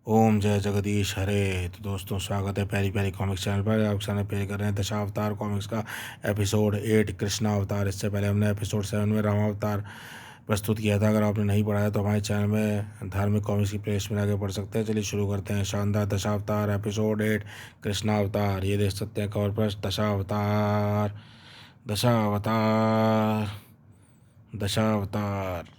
ओम जय जगदीश हरे। तो दोस्तों, स्वागत है प्यारी प्यारी कॉमिक्स चैनल पर। आप सामने प्ले कर रहे हैं दशावतार कॉमिक्स का एपिसोड 8 कृष्णा अवतार। इससे पहले हमने एपिसोड 7 में रामावतार प्रस्तुत किया था। अगर आपने नहीं पढ़ा है तो हमारे चैनल में धार्मिक कॉमिक्स की प्लेलिस्ट में आगे पढ़ सकते हैं। चलिए शुरू करते हैं। शानदार दशावतार एपिसोड 8 कृष्णा अवतार। ये देख सकते हैं कवर पर दशावतार दशावतार दशावतार।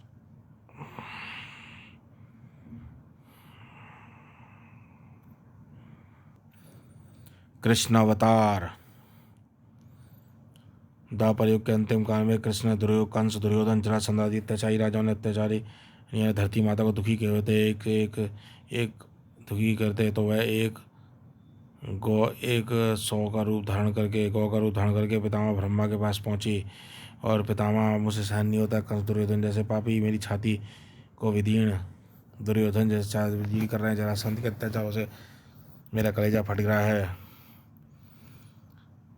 कृष्ण अवतार। द्वापर युग के अंतिम काल में कृष्ण, कंस, दुर्योधन, जरासंध आदि अत्याचारी राजाओं ने यानी धरती माता को दुखी किए हुए थे। एक एक एक दुखी करते तो वह एक गौ का रूप धारण करके पितामह ब्रह्मा के पास पहुंची। और पितामह, मुझसे सहन नहीं होता कंस दुर्योधन जैसे पापी मेरी छाती को विदीर्ण दुर्योधन जैसे विदीर्ण कर रहे हैं। जरासंध के अत्याचारों से मेरा कलेजा फट रहा है।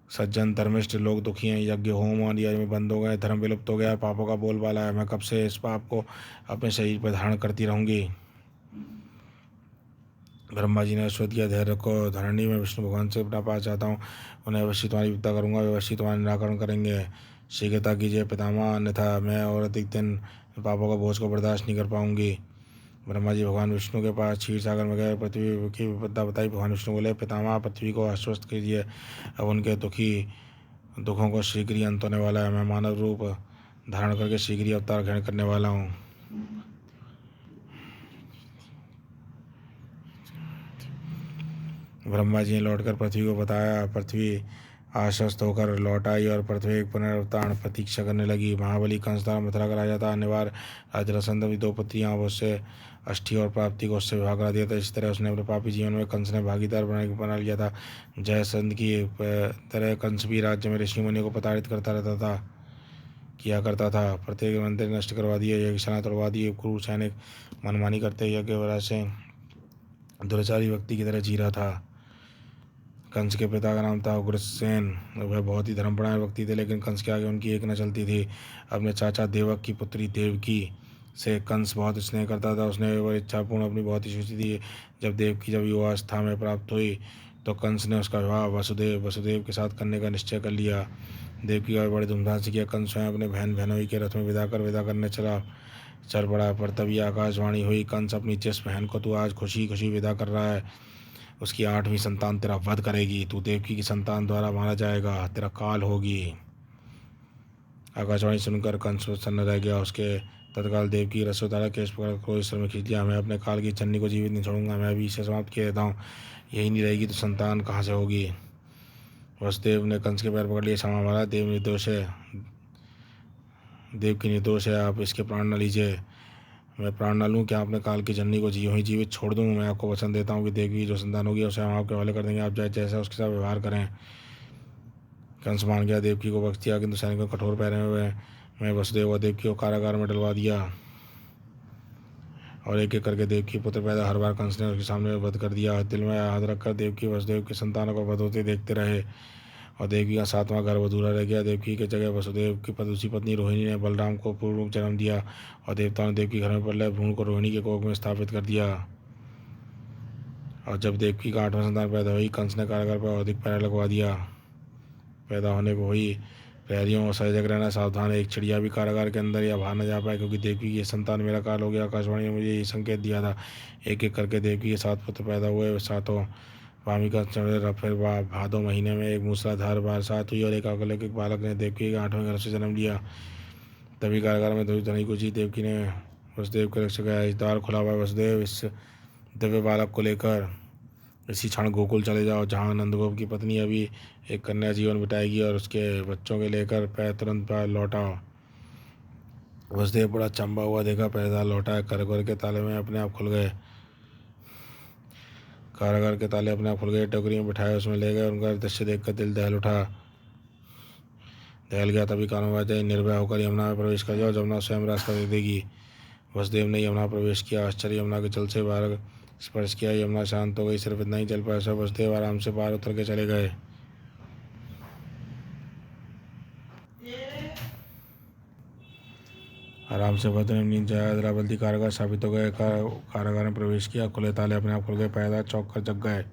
सज्जन धर्मिष्ठ लोग दुखी हैं। यज्ञ होम और यज्ञ में बंद हो गए। धर्म विलुप्त हो गया। पापों का बोलबाला है। मैं कब से इस पाप को अपने शरीर पर धारण करती रहूंगी। ब्रह्मा जी ने अश्वत्थ किया, धैर्य रखो धरणी। में विष्णु भगवान से अपना पास चाहता हूँ। उन्हें अवश्य तुम्हारी विपदा करूँगा। वे अवश्य तुम्हारा निराकरण करेंगे। शीघ्रता कीजिए पितामह, अन्यथा मैं और अधिक दिन पापों का बोझ को बर्दाश्त नहीं कर पाऊंगी। ब्रह्मा जी भगवान विष्णु के पास क्षीर सागर में गए। पृथ्वी की विपदा बताई। भगवान विष्णु बोले, पितामह पृथ्वी को आश्वस्त कीजिए। अब उनके दुखों को शीघ्र ही अंत होने वाला है। मैं मानव रूप धारण करके शीघ्र ही अवतार ग्रहण करने वाला हूँ। ब्रह्मा जी ने लौटकर पृथ्वी को बताया। पृथ्वी आश्वस्त होकर लौट आई और पृथ्वी एक पुनरुत्थान प्रतीक्षा करने लगी। महाबली कंस द्वारा मथुरा का राजा था। अनिवार्य राज जरासंध भी 2 पुत्रियाँ उससे अष्टि और प्राप्ति को उससे विवाह करा दिया था। इस तरह उसने अपने पापी जीवन में कंस ने भागीदार बना लिया था। जयसंध की तरह कंस भी राज्य में ऋषि मुनियों को प्रताड़ित किया करता था। प्रत्येक मंदिर नष्ट करवा दिए, यज्ञशाला तोड़वा दिए। क्रूर सैनिक मनमानी करते यज्ञ वजह से दुराचारी व्यक्ति की तरह जी रहा था। कंस के पिता का नाम था उग्रसेन। वह बहुत ही धर्मपरायण व्यक्ति थे, लेकिन कंस के आगे उनकी एक न चलती थी। अपने चाचा देवक की पुत्री देवकी से कंस बहुत स्नेह करता था। उसने वह इच्छापूर्ण अपनी बहुत ही सोची थी। जब युवावस्था में प्राप्त हुई तो कंस ने उसका विवाह वसुदेव के साथ करने का निश्चय कर लिया। देवकी का बड़े धूमधाम से किया। कंस स्वयं अपने बहनोई के रथ में विदा करने चल पड़ा। पर तभी आकाशवाणी हुई, कंस अपनी जिस बहन को तू आज खुशी खुशी विदा कर रहा है, उसकी 8वीं संतान तेरा वध करेगी। तू देवकी की संतान द्वारा मारा जाएगा। तेरा काल होगी। आकाशवाणी सुनकर कंस प्रसन्न रह गया। उसके तत्काल देवकी रस उतारा, केश पकड़ क्रोध सिर में खींच लिया। मैं अपने काल की चन्नी को जीवित नहीं छोड़ूंगा। मैं अभी इसे समाप्त किए देता हूँ। यही नहीं रहेगी तो संतान कहाँ से होगी। वसुदेव ने कंस के पैर पकड़ लिए। क्षमा मारा। देव की निर्दोष है। आप इसके प्राण न लीजिए। मैं प्राण न लूँ क्या अपने काल की जननी को यूँ ही जीवित छोड़ दूँ। मैं आपको वचन देता हूँ कि देवी जो संतान होगी उसे हम आपके हवाले कर देंगे। आप जैसा उसके साथ व्यवहार करें। कंस मान गया। देवकी को बख्श दिया, किंतु सैनिकों कठोर पैरे में मैं वसुदेव और देवकी को कारागार में डलवा दिया। और एक एक करके देवकी पुत्र पैदा हर बार कंस ने उसके सामने वध कर दिया। दिल में हाथ रखकर देवकी वसुदेव की संतानों को वध होते देखते रहे। और देवकी का 7वां गर्भ अधूरा रह गया। देवकी के जगह वसुदेव की दूसरी पत्नी रोहिणी ने बलराम को पूर्ण रूप जन्म दिया। और देवताओं ने देवकी घर में पड़े भ्रूण को रोहिणी के कोख में स्थापित कर दिया। और जब देवकी का 8वां संतान पैदा हुई, कंस ने कारागार पर अधिक पैरा लगवा दिया। पैदा होने को हुई। प्रहरियों और सजग रहना सावधान। एक चिड़िया भी कारागार के अंदर या बाहर न जा पाए, क्योंकि देवकी की संतान मेरा काल हो गया। आकाशवाणी ने मुझे यही संकेत दिया था। एक एक करके देवकी के 7 पुत्र पैदा हुए। सातों वामी का चढ़े। फिर भादों महीने में एक मूसलाधार बरसात हुई और एक अलौकिक बालक ने देवकी के 8वें गर्भ से जन्म लिया। तभी कारागार में ध्वनि गुंजी। देवकी ने वसुदेव के रक्षक इस द्वार खुला हुआ है। वसुदेव, इस दिव्य बालक को लेकर इसी क्षण गोकुल चले जाओ, जहाँ नंदगोप की पत्नी अभी एक कन्या जीवन बिताएगी, और उसके बच्चों के लेकर तुरंत लौटाओ। वसुदेव बड़ा चंबा हुआ देखा। पैदा लौटा। कारागार के ताले में अपने आप खुल गए। कारागार के ताले अपने आप खुल गए। टोकरी में बिठाए उसमें ले गए। उनका दृश्य देखकर दिल दहल गया। तभी कानों में बजाई, निर्भय होकर यमुना में प्रवेश कर जाओ, जमुना स्वयं रास्ता दे देगी। वसुदेव ने यमुना प्रवेश किया। आश्चर्य, यमुना के जल से बाहर स्पर्श किया। यमुना शांत हो गई। सिर्फ इतना ही जल पाया। सब वसुदेव आराम से पार उतर के चले गए। आराम से भद्र ने नींद जाया। द्रावल्दी कारागार साबित हो गए। कारागार में प्रवेश किया। खुले ताले अपने आप खुल गए। पहरेदार चौंक कर जग गए।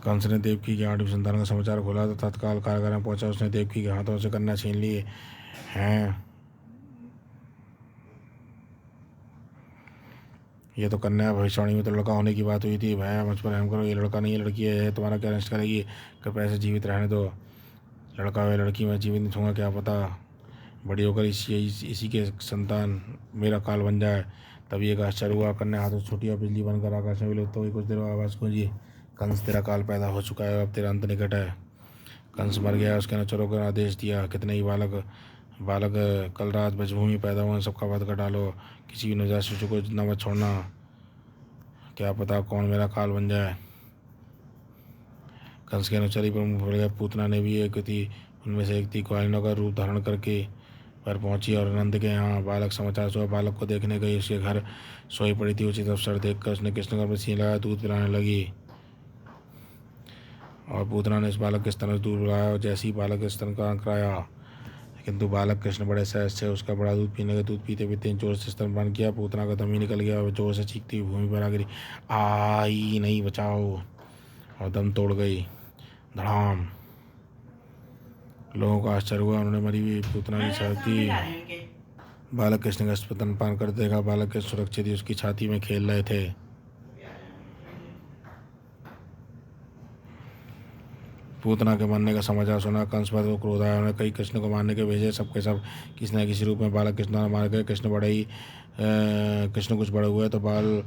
कंस ने देवकी की 8वीं संतान का समाचार खोला तो तत्काल कारागार में पहुंचा। उसने देवकी के हाथों से कन्या छीन ली हैं। ये तो कन्या भविष्यवाणी में तो लड़का होने की बात हुई थी। भैया मुझ पर रहम करो, ये लड़का नहीं है, लड़की है। तुम्हारा क्या नष्ट करेगी? कृपया ऐसे जीवित रहने दो। लड़का है लड़की मैं जीवित नहीं छूँगा, क्या पता बड़ी होकर इसी के संतान मेरा काल बन जाए। तभी एक आश्चर्य हुआ। कन्या हाथों से छूटी और बिजली बनकर आकाश में विलुप्त हो गई। कुछ देर बाद आवाज़ गूंजी, कंस तेरा काल पैदा हो चुका है, अब तेरा अंत निकट है। कंस मर गया। उसके अनुचरों को आदेश दिया, कितने ही बालक बालक कल रात ब्रजभूमि पैदा हुए, सबका वध कर डालो। किसी भी नवजात शिशु को न मत छोड़ना, क्या पता कौन मेरा काल बन जाए। कंस के अनुचरी पर मुँह पड़ गया। पूतना ने भी एक थी, उनमें से एक थी, कुआलिनों का रूप धारण करके पर पहुंची और नंद के यहाँ बालक समाचार सुबह बालक को देखने गई। उसके घर सोई पड़ी थी। उचित अवसर देखकर उसने कृष्ण का सीने लगाया, दूध पिलाने लगी और पूतना ने इस बालक के स्तन से दूध पिलाया और जैसे ही बालक के स्तन का कराया, किंतु बालक कृष्ण बड़े सहज से उसका बड़ा दूध पीने का दूध पीते पीते जोर से स्तनपान किया। पूतना का दम ही निकल गया और जोर से चीखती हुई भूमि पर आ गिरी। आई नहीं, बचाओ, और दम तोड़ गई। धड़ाम। लोगों को आश्चर्य हुआ। उन्होंने मरी हुई पूतना की छाती बालक कृष्ण का स्तनपान कर देखा। बालक के सुरक्षित ही उसकी छाती में खेल रहे थे। पूतना के मरने का समाचार सुना कंस पर को क्रोध आया। उन्होंने कई कृष्ण को मारने के भेजे। सबके सब किसी न किसी रूप में बालक कृष्ण द्वारा मारे गए। कृष्ण कुछ बड़े हुए तो बाल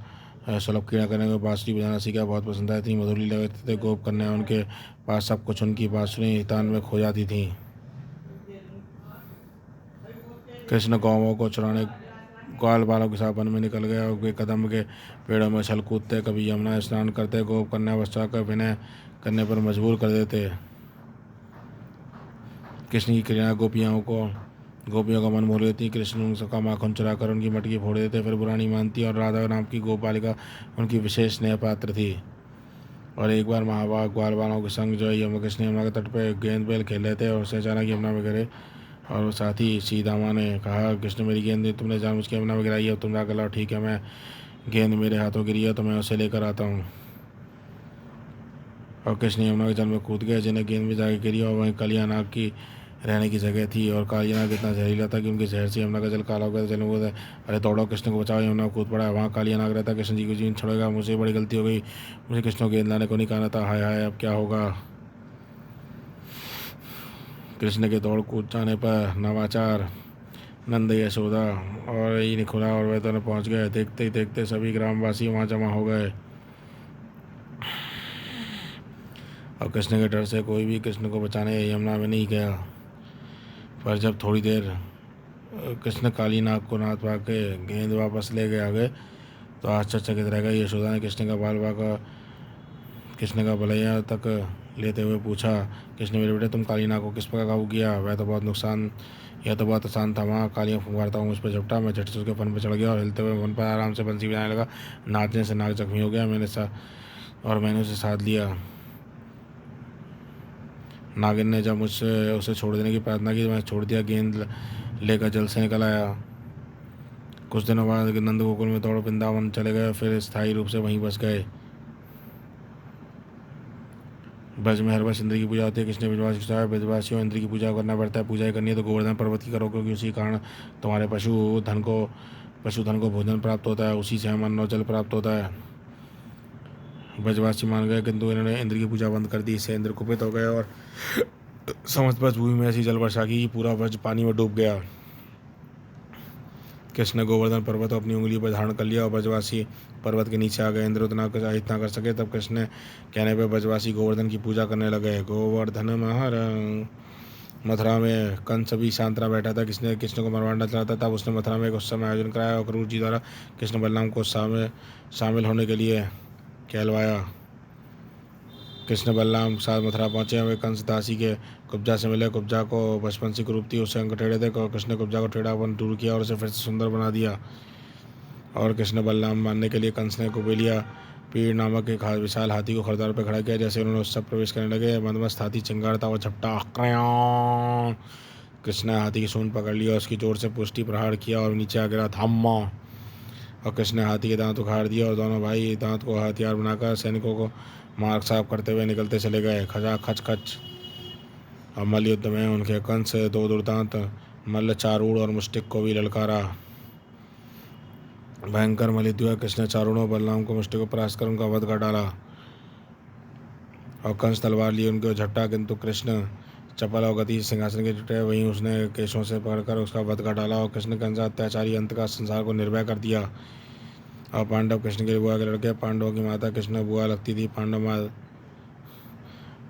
सुलभ क्रीड़ा करने को बांसुरी बजाना सीखा। बहुत पसंद आई थी, मधुरी लगते थे। गोप कन्या उनके पास सब कुछ उनकी बांसुरी हितान में खो जाती थी। कृष्ण गौवों को चुराने ग्वाल बालों के साथ वन में निकल गए और वे कदम के पेड़ों में छल कूदते, कभी यमुना स्नान करते। गोप कन्या बच्चा कर विनय करने पर मजबूर कर देते। कृष्ण की क्रिया गोपियों का मन मोह लेती। कृष्ण उनका माखन चुरा कर उनकी मटकी फोड़ देते, फिर बुरा नहीं मानती। और राधा नाम की गोपालिका उनकी विशेष स्नेह पात्र थी। और एक बार महाभाग ग्वाल बालों के संग जो कृष्ण यमुना के तट पर गेंद बेल खेल रहे थे और उसे अचानक यमुना में गिरे। और साथ ही सीदामा ने कहा, कृष्ण मेरी गेंद तुमने जानबूझ के यमुना में गिराई है, अब तुम जाकर लाओ। ठीक है, मैं गेंद मेरे हाथों गिरी है तो मैं उसे लेकर आता हूँ। और कृष्ण यमुना के जल में कूद गए। जिन्हें गेंद में जाकर गिरी और वहीं कालिया नाग की रहने की जगह थी। और कालिया नाग इतना जहरीला था कि उनके जहर से यमुना का जल काला हो गया। जल में अरे दौड़ो, कृष्ण को बचाओ। यमुना कूद पड़ा। वहाँ कालिया नाग रहता। कृष्ण जी को जीवन छोड़ेगा, मुझे बड़ी गलती हो गई, मुझे कृष्ण को गेंद लाने को नहीं कहना था। हाय हाय, अब क्या होगा। कृष्ण के दौड़ कूद जाने पर नवाचार नंद यशोदा और ही निखुला और वह दोनों पहुँच गए। देखते ही देखते सभी ग्रामवासी वहाँ जमा हो गए और कृष्ण के डर से कोई भी कृष्ण को बचाने यमुना में नहीं गया। पर जब थोड़ी देर कृष्ण काली नाग को नाथ पा के गेंद वापस ले गए आगे तो आश्चर्यचकित रह गई। यशोदा ने कृष्ण का भलैया तक लेते हुए पूछा, कृष्ण मेरे बेटे, तुम काली नाग को किस प्रकार काबू किया? यह तो बहुत आसान था। वहाँ कालियाँ फुंकारता हूँ मुझ पर झपटा। मैं झट से उसके फन पर चढ़ गया और हिलते हुए वन पर आराम से बंसी बजाने लगा। नाचने से नाग जख्मी हो गया। मैंने उसे साध लिया। नागिन ने जब मुझसे उसे छोड़ देने की प्रार्थना की तो मैं छोड़ दिया। गेंद लेकर जल से निकल आया। कुछ दिनों बाद नंद गोकुल में दौड़ वृंदावन चले गए, फिर स्थायी रूप से वहीं बस गए। ब्रज में हर वर्ष इंद्र की पूजा होती है। कृष्ण ब्रजवासियों इंद्र की पूजा करना पड़ता है। पूजा करनी है तो गोवर्धन पर्वत की करो, क्योंकि उसी कारण तुम्हारे पशुधन को भोजन प्राप्त होता है, उसी से हमें अन्न और जल प्राप्त होता है। ब्रजवासी मान गए, किंतु इन्होंने इंद्र की पूजा बंद कर दी। इससे इंद्र कुपित हो गए और समस्त ब्रज भूमि में ऐसी जल वर्षा की पूरा ब्रज पानी में डूब गया। कृष्ण ने गोवर्धन पर्वत अपनी उंगली पर धारण कर लिया और ब्रजवासी पर्वत के नीचे आ गए। इंद्र उतना ना कर सके। तब कृष्ण ने कहने पर ब्रजवासी गोवर्धन की पूजा करने लगे। गोवर्धन महाराज। मथुरा में कंस भी सांत्वना बैठा था। कृष्ण को मरवाना चाहता था। उसने मथुरा में एक उत्सव में आयोजन कराया और क्रूर जी द्वारा कृष्ण बलराम को शामिल होने के लिए कहलवाया। कृष्ण बलराम साथ मथुरा पहुंचे। वे कंस दासी के कुब्जा से मिले। कुब्जा को बचपन से कुरूप थी, उससे अंग टेढ़े थे। कृष्ण ने कुब्जा को टेढ़ापन दूर किया और उसे फिर से सुंदर बना दिया। और कृष्ण बलराम मानने के लिए कंस ने कुबेलिया पीड़ नामक एक विशाल हाथी को खरदार पर खड़ा किया। जैसे उन्होंने उत्सव प्रवेश करने लगे, मदमस्त हाथी चिंगारता और झपटा कृष्ण ने हाथी की सूंड पकड़ लिया और उसकी जोर से पुष्टि प्रहार किया और नीचे आ गिरा धम्मा। और कृष्ण ने हाथी के दांत उखाड़ दिया और दोनों भाई दांत को हथियार बनाकर सैनिकों को मार्ग साफ करते हुए निकलते चले गए। खचा खच खच। और मल्ल युद्ध में उनके कंस दो दुर्दांत मल्ल चारूढ़ और मुष्टिक को भी ललकारा। भयंकर मल्लयुद्ध हुआ। कृष्ण ने चारूढ़ों बलराम को मुष्टिक को परास्त कर उनका वध कर डाला और कंस तलवार लिए उनके झट्टा, किंतु कृष्ण चपल और गति सिंहासन के जुटे। वहीं उसने केशों से पकड़कर उसका वध कर डाला और कृष्ण कंस अत्याचारी अंत का संसार को निर्भय कर दिया। और पांडव कृष्ण के बुआ के लड़के। पांडवों की माता कृष्ण बुआ लगती थी।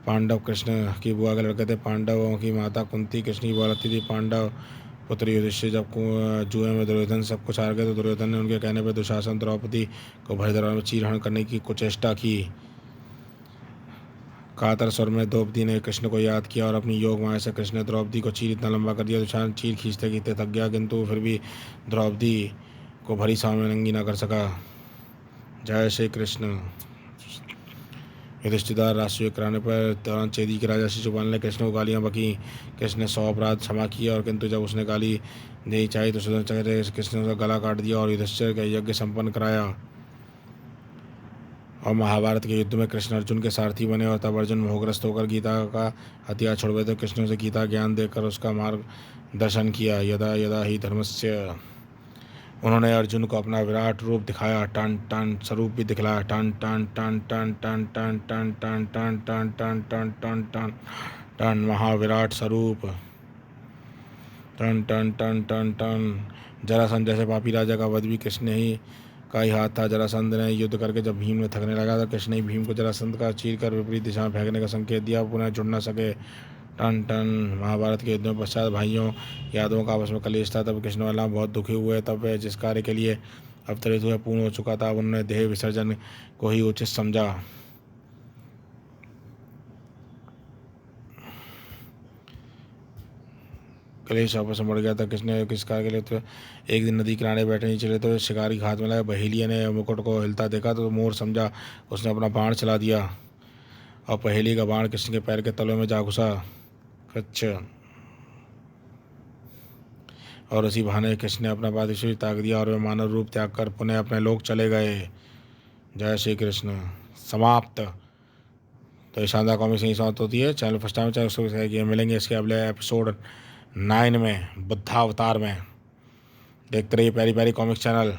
पांडव कृष्ण की बुआ के लड़के थे। पांडवों की माता कुंती कृष्ण की बुआ लगती थी। पांडव पुत्र युधिष्ठिर जब जुए में दुर्योधन सब कुछ हार गए तो दुर्योधन ने उनके कहने पर दुशासन द्रौपदी को भय दरबार में चीरहरण करने की कुचेष्टा की। कातर स्वर में द्रौपदी ने कृष्ण को याद किया और अपनी योग माया से कृष्ण ने द्रौपदी को चीर इतना लंबा कर दिया। दुशासन चीर खींचते खींचते थक गया, किंतु फिर भी द्रौपदी को भरी छाव में नंगी न कर सका। जय श्री कृष्ण। युधिष्ठिर राष्ट्रीय कराने पर तुरंत चेदी के राजा शिशुपाल ने कृष्ण को गालियाँ बकी। कृष्ण ने 100 अपराध क्षमा किया और किंतु जब उसने गाली नहीं चाहिए तो सुदर्शन चक्र से कृष्ण ने उसका गला काट दिया और युधिष्ठिर का यज्ञ संपन्न कराया। और महाभारत के युद्ध में कृष्ण अर्जुन के सारथी बने और तब अर्जुन मोहग्रस्त होकर गीता का हथियार छोड़ गए तो कृष्ण उसे गीता ज्ञान देकर उसका मार्ग दर्शन किया। यदा यदा ही धर्मस्य। उन्होंने अर्जुन को अपना विराट रूप दिखाया, टन टन स्वरूप भी दिखलाया। टन टन टन टन टन टन टन टन टन टन टन टन टन टन टन महाविराट स्वरूप। टन टन टन टन टन। जरासंध जैसे पापी राजा का वध भी कृष्ण ही का ही हाथ था। जरासंध ने युद्ध करके जब भीम ने थकने लगा था, कृष्ण ने भीम को जरासंध का चीर कर विपरीत दिशा में फेंकने का संकेत दिया, पुनः जुड़ न सके। Ton ton. महाभारत के युद्ध में पश्चात भाइयों यादवों का आपस में कलेश था। तब कृष्ण बलराम बहुत दुखी हुए। तब वे जिस कार्य के लिए अवतरित हुए पूर्ण हो चुका था, उन्होंने देह विसर्जन को ही उचित समझा। कलेश आपस में बढ़ गया था। कृष्ण किस कार्य के लिए तो एक दिन नदी किनारे बैठे नहीं चले तो शिकारी के हाथ में लगा। बहेलिया ने मुकुट को हिलता देखा तो मोर समझा, उसने अपना बाण चला दिया और पहेली का बाण कृष्ण के पैर के तलों में जा घुसा। कच्छ। और उसी बहाने कृष्ण ने अपना पादुषी ताक दिया और वे मानव रूप त्याग कर पुनः अपने लोक चले गए। जय श्री कृष्ण। समाप्त। तो ये शानदार कॉमिक्स यहीं समाप्त होती है। चैनल फर्स्ट टाइम उसको मिलेंगे इसके अगले एपिसोड 9 में बुद्धावतार में। देखते रहिए प्यारी प्यारी कॉमिक्स चैनल।